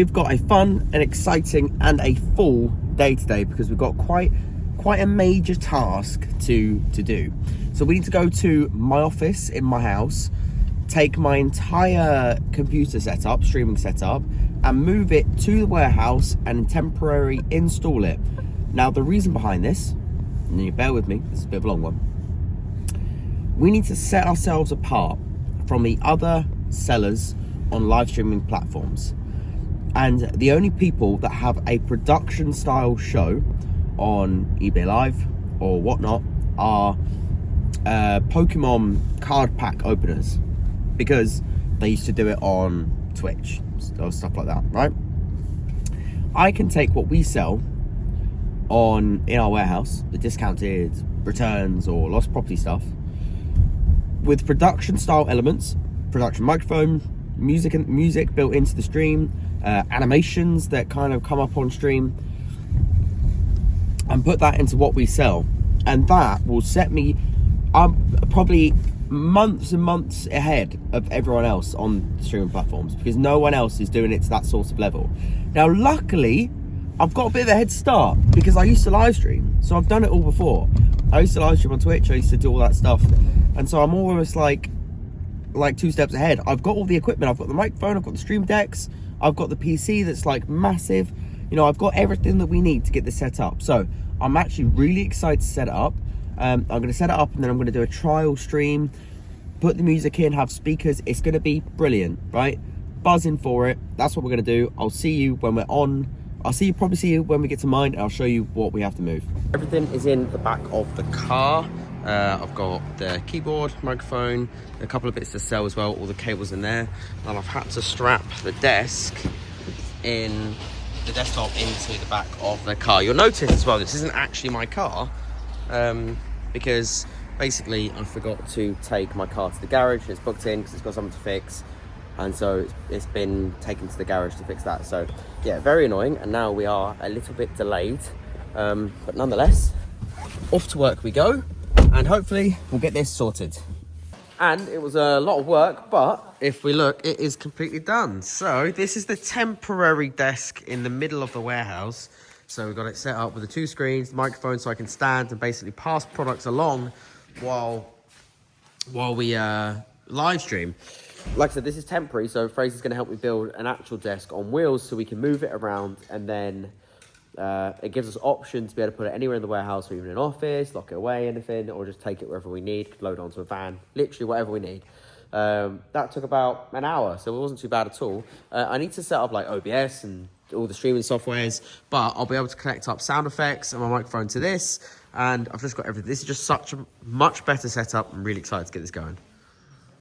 We've got a fun and exciting and a full day today because we've got quite a major task to do. So we need to go to my office in my house, take my entire computer setup, streaming setup, and move it to the warehouse and temporarily install it. Now the reason behind this, and you bear with me, this is a bit of a long one, we need to set ourselves apart from the other sellers on live streaming platforms. And the only people that have a production style show on eBay Live or whatnot are Pokemon card pack openers, because they used to do it on Twitch or stuff like that, right? I can take what we sell in our warehouse, the discounted returns or lost property stuff, with production style elements, production microphone, music built into the stream, animations that kind of come up on stream, and put that into what we sell. And that will set me up probably months and months ahead of everyone else on streaming platforms, because no one else is doing it to that sort of level. Now luckily I've got a bit of a head start because I used to live stream, so I've done it all before. I used to live stream on Twitch, I used to do all that stuff, and so I'm almost like 2 steps ahead. I've got all the equipment, I've got the microphone, I've got the stream decks, I've got the PC that's like massive, you know, I've got everything that we need to get this set up. So I'm actually really excited to set it up. I'm going to set it up and then I'm going to do a trial stream, put the music in, have speakers. It's going to be brilliant, right? Buzzing for it. That's what we're going to do. I'll see you when we're on. Probably see you when we get to mine, and I'll show you what we have to move. Everything is in the back of the car. I've got the keyboard, microphone, a couple of bits to sell as well, all the cables in there. And I've had to strap the desktop into the back of the car. You'll notice as well, this isn't actually my car, because basically I forgot to take my car to the garage. It's booked in because it's got something to fix, and so it's been taken to the garage to fix that. So yeah, very annoying, and now we are a little bit delayed, but nonetheless, off to work we go, and hopefully we'll get this sorted. And it was a lot of work, but if we look, it is completely done. So this is the temporary desk in the middle of the warehouse. So we've got it set up with the 2 screens, the microphone, so I can stand and basically pass products along while we live stream. Like I said, this is temporary, so Fraser's going to help me build an actual desk on wheels so we can move it around, and then it gives us options to be able to put it anywhere in the warehouse, or even in an office, lock it away, anything, or just take it wherever we need, load it onto a van, literally whatever we need. That took about an hour, so it wasn't too bad at all. I need to set up like OBS and all the streaming softwares, but I'll be able to connect up sound effects and my microphone to this, and I've just got everything. This is just such a much better setup. I'm really excited to get this going.